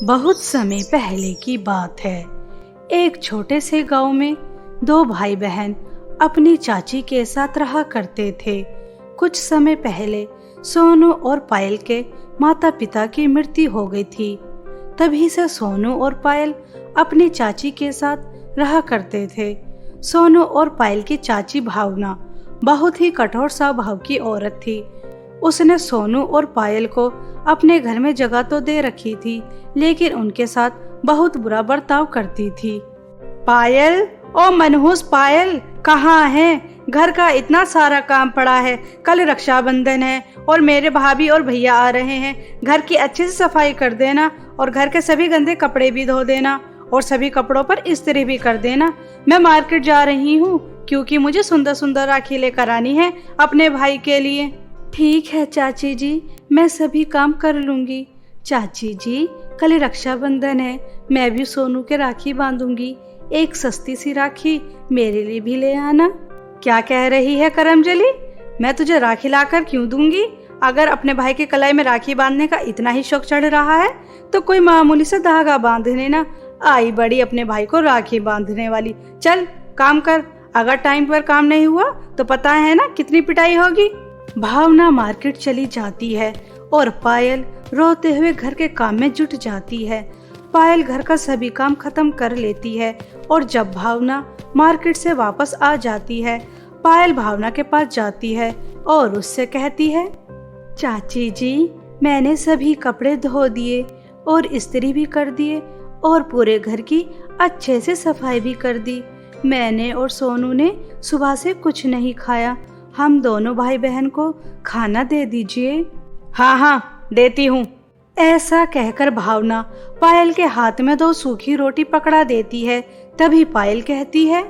बहुत समय पहले की बात है। एक छोटे से गांव में दो भाई बहन अपनी चाची के साथ रहा करते थे। कुछ समय पहले सोनू और पायल के माता पिता की मृत्यु हो गई थी। तभी से सोनू और पायल अपनी चाची के साथ रहा करते थे। सोनू और पायल की चाची भावना बहुत ही कठोर स्वभाव की औरत थी। उसने सोनू और पायल को अपने घर में जगह तो दे रखी थी, लेकिन उनके साथ बहुत बुरा बर्ताव करती थी। पायल, ओ मनहूस पायल, कहाँ है? घर का इतना सारा काम पड़ा है। कल रक्षाबंधन है और मेरे भाभी और भैया आ रहे हैं। घर की अच्छे से सफाई कर देना और घर के सभी गंदे कपड़े भी धो देना और सभी कपड़ों पर इस्त्री भी कर देना। मैं मार्केट जा रही हूँ क्योंकि मुझे सुंदर सुंदर राखी लेकर आनी है अपने भाई के लिए। ठीक है चाची जी, मैं सभी काम कर लूंगी। चाची जी, कल रक्षाबंधन है, मैं भी सोनू के राखी बांधूंगी। एक सस्ती सी राखी मेरे लिए भी ले आना। क्या कह रही है करमजली? मैं तुझे राखी लाकर क्यों दूंगी? अगर अपने भाई के कलाई में राखी बांधने का इतना ही शौक चढ़ रहा है तो कोई मामूली सा धागा बांध लेना। आई बड़ी अपने भाई को राखी बांधने वाली। चल काम कर, अगर टाइम पर काम नहीं हुआ तो पता है ना कितनी पिटाई होगी। भावना मार्केट चली जाती है और पायल रोते हुए घर के काम में जुट जाती है। पायल घर का सभी काम खत्म कर लेती है और जब भावना मार्केट से वापस आ जाती है, पायल भावना के पास जाती है और उससे कहती है, चाची जी, मैंने सभी कपड़े धो दिए और इस्त्री भी कर दिए और पूरे घर की अच्छे से सफाई भी कर दी। मैंने और सोनू ने सुबह से कुछ नहीं खाया। हम दोनों भाई बहन को खाना दे दीजिए। हाँ हाँ, देती हूँ। ऐसा कहकर भावना पायल के हाथ में 2 सूखी रोटी पकड़ा देती है। तभी पायल कहती है,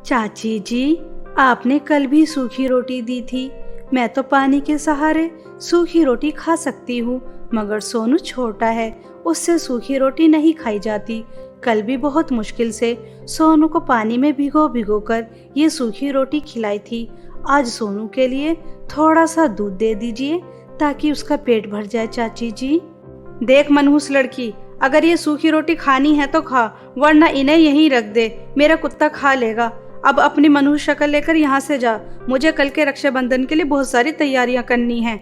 चाची जी, आपने कल भी सूखी रोटी दी थी। मैं तो पानी के सहारे सूखी रोटी खा सकती हूँ, मगर सोनू छोटा है, उससे सूखी रोटी नहीं खाई जाती। कल भी बहुत मुश्किल से सोनू को पानी में भिगो भिगो कर ये सूखी रोटी खिलाई थी। आज सोनू के लिए थोड़ा सा दूध दे दीजिए ताकि उसका पेट भर जाए। चाची जी, देख मनहूस लड़की, अगर ये सूखी रोटी खानी है तो खा, वरना इन्हें यहीं रख दे, मेरा कुत्ता खा लेगा। अब अपनी मनहूस शक्ल लेकर यहाँ से जा, मुझे कल के रक्षाबंधन के लिए बहुत सारी तैयारियां करनी हैं।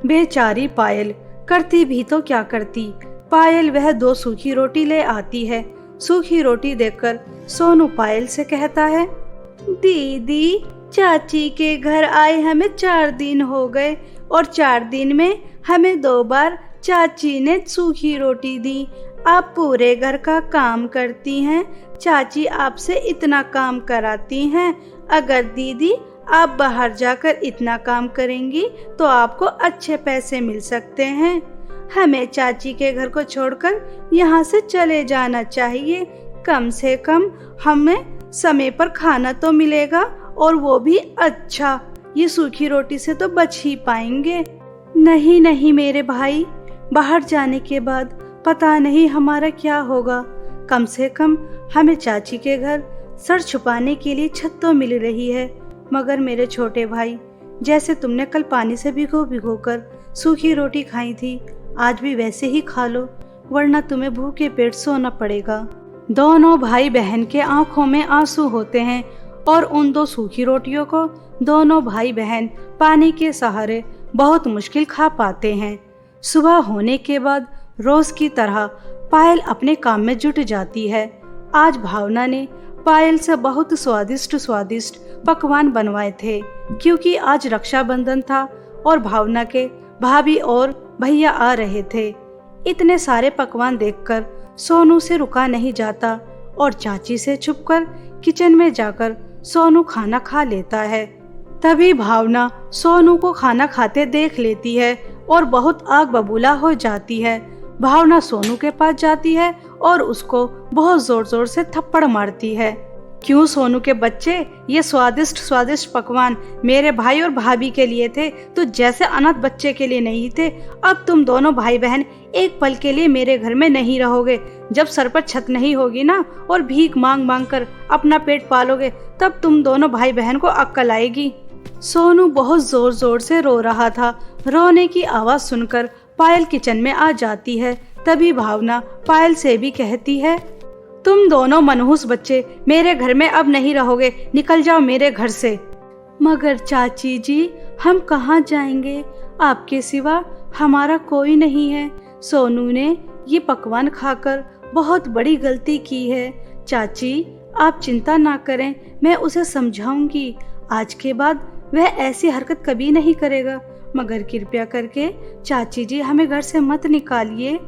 बेचारी पायल करती भी तो क्या करती। पायल वह 2 सूखी रोटी ले आती है। सूखी रोटी देखकर सोनू पायल से कहता है, दीदी, चाची के घर आए हमें 4 दिन हो गए और 4 दिन में हमें 2 बार चाची ने सूखी रोटी दी। आप पूरे घर का काम करती हैं, चाची आपसे इतना काम कराती हैं। अगर दीदी आप बाहर जाकर इतना काम करेंगी तो आपको अच्छे पैसे मिल सकते हैं। हमें चाची के घर को छोड़कर यहाँ से चले जाना चाहिए। कम से कम हमें समय पर खाना तो मिलेगा और वो भी अच्छा। ये सूखी रोटी से तो बच ही पाएंगे। नहीं नहीं मेरे भाई, बाहर जाने के बाद पता नहीं हमारा क्या होगा। कम से कम हमें चाची के घर सर छुपाने के लिए छत तो मिल रही है। मगर मेरे छोटे भाई, जैसे तुमने कल पानी से भिगो भिगो कर सूखी रोटी खाई थी, आज भी वैसे ही खा लो, वरना तुम्हें भूखे पेट सोना पड़ेगा। दोनों भाई बहन के आंखों में आंसू होते हैं और उन 2 सूखी रोटियों को दोनों भाई बहन पानी के सहारे बहुत मुश्किल खा पाते हैं। सुबह होने के बाद रोज की तरह पायल अपने काम में जुट जाती है। आज भावना ने पायल से बहुत स्वादिष्ट पकवान बनवाए थे, क्योंकि आज रक्षाबंधन था और भावना के भाभी और भैया आ रहे थे। इतने सारे पकवान देखकर सोनू से रुका नहीं जाता और चाची से छुपकर किचन में जाकर सोनू खाना खा लेता है। तभी भावना सोनू को खाना खाते देख लेती है और बहुत आग बबूला हो जाती है। भावना सोनू के पास जाती है और उसको बहुत जोर जोर से थप्पड़ मारती है। क्यों सोनू के बच्चे, ये स्वादिष्ट पकवान मेरे भाई और भाभी के लिए थे, तो जैसे अनाथ बच्चे के लिए नहीं थे। अब तुम दोनों भाई बहन एक पल के लिए मेरे घर में नहीं रहोगे। जब सर पर छत नहीं होगी ना और भीख मांग मांग कर अपना पेट पालोगे, तब तुम दोनों भाई बहन को अक्ल आएगी। सोनू बहुत जोर जोर से रो रहा था। रोने की आवाज सुनकर पायल किचन में आ जाती है। तभी भावना पायल से भी कहती है, तुम दोनों मनहूस बच्चे मेरे घर में अब नहीं रहोगे, निकल जाओ मेरे घर से। मगर चाची जी, हम कहाँ जाएंगे, आपके सिवा हमारा कोई नहीं है। सोनू ने ये पकवान खाकर बहुत बड़ी गलती की है। चाची, आप चिंता ना करें, मैं उसे समझाऊंगी। आज के बाद वह ऐसी हरकत कभी नहीं करेगा। मगर कृपया करके चाची जी हमें घर से मत निकालिए।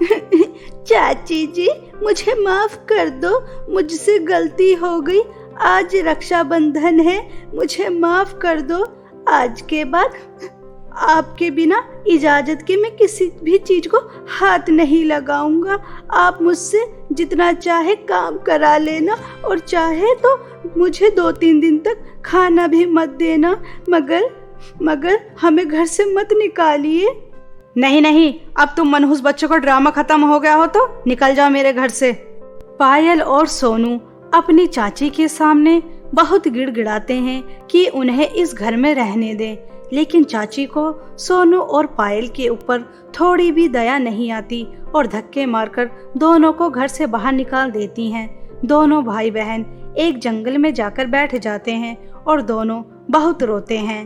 चाची जी, मुझे माफ कर दो, मुझसे गलती हो गई। आज रक्षाबंधन है, मुझे माफ कर दो। आज के बाद आपके बिना इजाजत के मैं किसी भी चीज को हाथ नहीं लगाऊंगा। आप मुझसे जितना चाहे काम करा लेना और चाहे तो मुझे 2-3 दिन तक खाना भी मत देना, मगर हमें घर से मत निकालिए। नहीं नहीं, अब तुम मनहूस बच्चों का ड्रामा खत्म हो गया हो तो निकल जाओ मेरे घर से। पायल और सोनू अपनी चाची के सामने बहुत गिड़गिड़ाते हैं कि उन्हें इस घर में रहने दें, लेकिन चाची को सोनू और पायल के ऊपर थोड़ी भी दया नहीं आती और धक्के मारकर दोनों को घर से बाहर निकाल देती हैं। दोनों भाई बहन एक जंगल में जाकर बैठ जाते हैं और दोनों बहुत रोते हैं।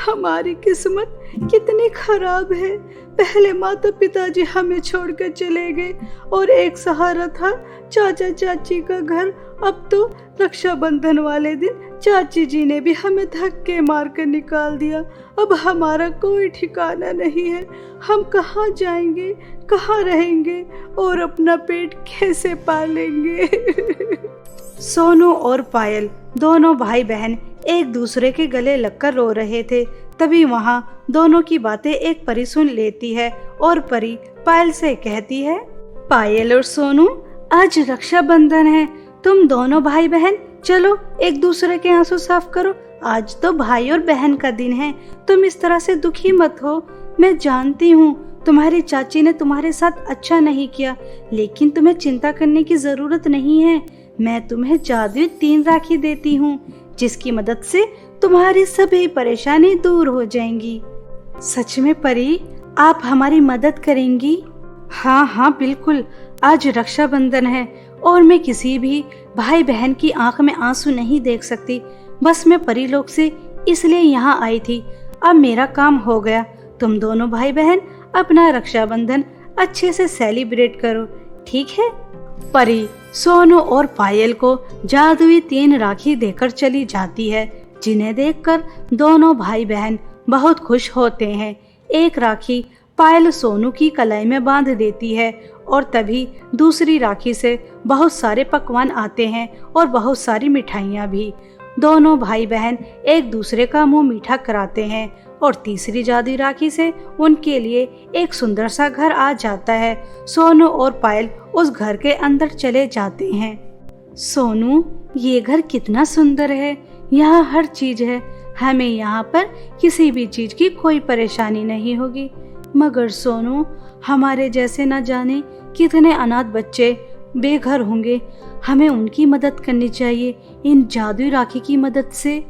हमारी किस्मत कितनी खराब है। पहले माता पिताजी हमें छोड़कर चले गए और एक सहारा था चाचा चाची का घर। अब तो रक्षाबंधन वाले दिन चाची जी ने भी हमें धक्के मारकर निकाल दिया। अब हमारा कोई ठिकाना नहीं है। हम कहाँ जाएंगे, कहाँ रहेंगे और अपना पेट कैसे पालेंगे। सोनू और पायल दोनों भाई बहन एक दूसरे के गले लगकर रो रहे थे। तभी वहाँ दोनों की बातें एक परी सुन लेती है और परी पायल से कहती है, पायल और सोनू, आज रक्षाबंधन है। तुम दोनों भाई बहन चलो एक दूसरे के आंसू साफ करो। आज तो भाई और बहन का दिन है। तुम इस तरह से दुखी मत हो। मैं जानती हूँ तुम्हारी चाची ने तुम्हारे साथ अच्छा नहीं किया, लेकिन तुम्हें चिंता करने की जरूरत नहीं है। मैं तुम्हें जादुई 3 राखी देती हूँ, जिसकी मदद से तुम्हारी सभी परेशानी दूर हो जाएंगी। सच में परी, आप हमारी मदद करेंगी? हाँ हाँ बिल्कुल। आज रक्षाबंधन है और मैं किसी भी भाई बहन की आंख में आंसू नहीं देख सकती। बस मैं परी लोक से इसलिए यहाँ आई थी। अब मेरा काम हो गया। तुम दोनों भाई बहन अपना रक्षाबंधन अच्छे से सेलिब्रेट करो, ठीक है? परी सोनू और पायल को जादुई 3 राखी देकर चली जाती है, जिन्हें देखकर दोनों भाई बहन बहुत खुश होते हैं। एक राखी पायल सोनू की कलाई में बांध देती है और तभी दूसरी राखी से बहुत सारे पकवान आते हैं और बहुत सारी मिठाइयाँ भी। दोनों भाई बहन एक दूसरे का मुंह मीठा कराते हैं और तीसरी जादुई राखी से उनके लिए एक सुंदर सा घर आ जाता है। सोनू और पायल उस घर के अंदर चले जाते हैं। सोनू, ये घर कितना सुंदर है। यहाँ हर चीज है। हमें यहाँ पर किसी भी चीज की कोई परेशानी नहीं होगी। मगर सोनू, हमारे जैसे न जाने कितने अनाथ बच्चे बेघर होंगे। हमें उनकी मदद करनी चाहिए इन जादुई राखी की मदद से।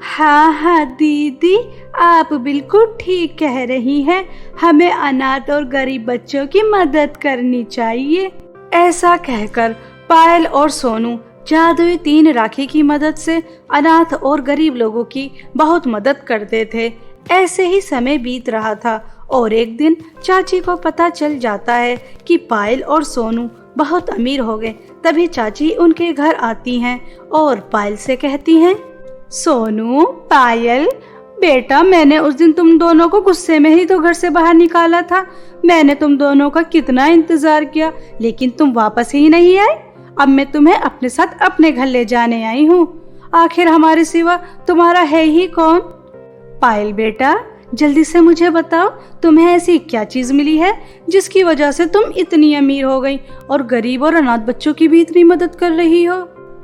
हाँ हाँ दीदी, आप बिल्कुल ठीक कह रही हैं। हमें अनाथ और गरीब बच्चों की मदद करनी चाहिए। ऐसा कहकर पायल और सोनू जादुई 3 राखी की मदद से अनाथ और गरीब लोगों की बहुत मदद करते थे। ऐसे ही समय बीत रहा था और एक दिन चाची को पता चल जाता है कि पायल और सोनू बहुत अमीर हो गए। तभी चाची उनके घर आती हैं और पायल से कहती हैं, सोनू, पायल बेटा, मैंने उस दिन तुम दोनों को गुस्से में ही तो घर से बाहर निकाला था। मैंने तुम दोनों का कितना इंतजार किया, लेकिन तुम वापस ही नहीं आए। अब मैं तुम्हें अपने साथ अपने घर ले जाने आई हूँ। आखिर हमारे सिवा तुम्हारा है ही कौन? पायल बेटा, जल्दी से मुझे बताओ, तुम्हें ऐसी क्या चीज मिली है जिसकी वजह से तुम इतनी अमीर हो गई और गरीब और अनाथ बच्चों की भी इतनी मदद कर रही हो?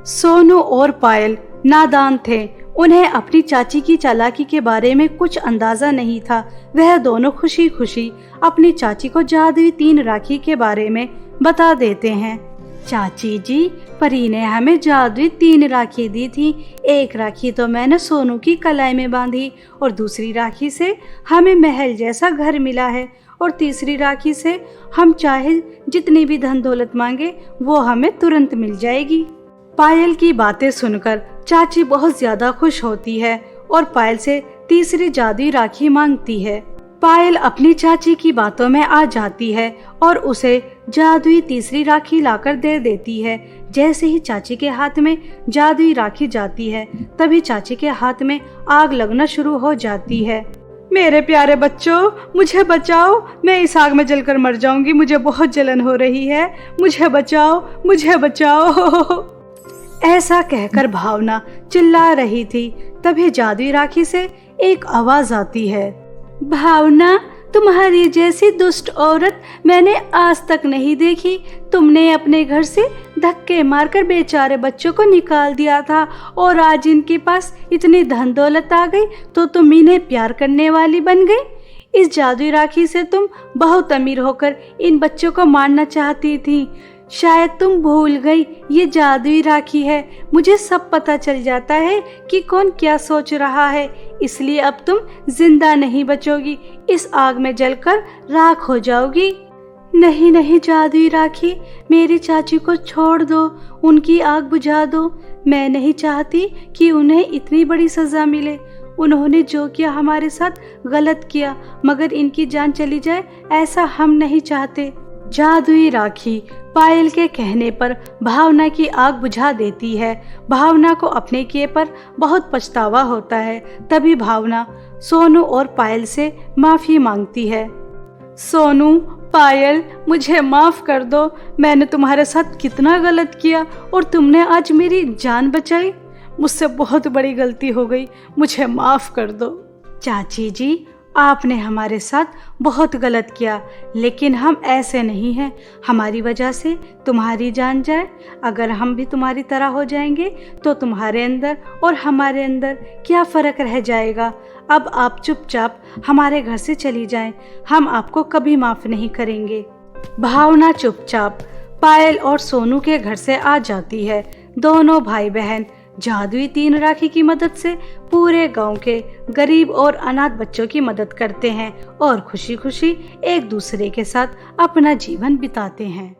सोनू और पायल नादान थे। उन्हें अपनी चाची की चालाकी के बारे में कुछ अंदाजा नहीं था। वह दोनों खुशी खुशी अपनी चाची को जादुई 3 राखी के बारे में बता देते हैं। चाची जी, परी ने हमें जादुई 3 राखी दी थी। एक राखी तो मैंने सोनू की कलाई में बांधी और दूसरी राखी से हमें महल जैसा घर मिला है और तीसरी राखी से हम चाहे जितनी भी धन दौलत मांगे वो हमें तुरंत मिल जाएगी। पायल की बातें सुनकर चाची बहुत ज्यादा खुश होती है और पायल से तीसरी जादुई राखी मांगती है। पायल अपनी चाची की बातों में आ जाती है और उसे जादुई तीसरी राखी लाकर दे देती है। जैसे ही चाची के हाथ में जादुई राखी जाती है तभी चाची के हाथ में आग लगना शुरू हो जाती है। मेरे प्यारे बच्चों, मुझे बचाओ, मैं इस आग में जलकर मर जाऊंगी, मुझे बहुत जलन हो रही है, मुझे बचाओ, मुझे बचाओ। ऐसा कहकर भावना चिल्ला रही थी। तभी जादुई राखी से एक आवाज आती है, भावना, तुम्हारी जैसी दुष्ट औरत मैंने आज तक नहीं देखी। तुमने अपने घर से धक्के मारकर बेचारे बच्चों को निकाल दिया था और आज इनके पास इतनी धन दौलत आ गई तो तुम इन्हें प्यार करने वाली बन गई। इस जादुई राखी से तुम बहुत अमीर होकर इन बच्चों को मारना चाहती थी। शायद तुम भूल गई ये जादुई राखी है। मुझे सब पता चल जाता है कि कौन क्या सोच रहा है, इसलिए अब तुम जिंदा नहीं बचोगी, इस आग में जलकर राख हो जाओगी। नहीं नहीं जादुई राखी, मेरी चाची को छोड़ दो, उनकी आग बुझा दो। मैं नहीं चाहती कि उन्हें इतनी बड़ी सजा मिले। उन्होंने जो किया हमारे साथ गलत किया, मगर इनकी जान चली जाए ऐसा हम नहीं चाहते। जादुई राखी पायल के कहने पर भावना की आग बुझा देती है। भावना को अपने किए पर बहुत पछतावा होता है। तभी भावना सोनू और पायल से माफी मांगती है। सोनू, पायल, मुझे माफ कर दो। मैंने तुम्हारे साथ कितना गलत किया और तुमने आज मेरी जान बचाई। मुझसे बहुत बड़ी गलती हो गई, मुझे माफ कर दो। चाची जी, आपने हमारे साथ बहुत गलत किया, लेकिन हम ऐसे नहीं हैं। हमारी वजह से तुम्हारी जान जाए, अगर हम भी तुम्हारी तरह हो जाएंगे तो तुम्हारे अंदर और हमारे अंदर क्या फ़र्क रह जाएगा। अब आप चुपचाप हमारे घर से चली जाएं, हम आपको कभी माफ़ नहीं करेंगे। भावना चुपचाप पायल और सोनू के घर से आ जाती है। दोनों भाई बहन जादुई 3 राखी की मदद से पूरे गांव के गरीब और अनाथ बच्चों की मदद करते हैं और खुशी खुशी एक दूसरे के साथ अपना जीवन बिताते हैं।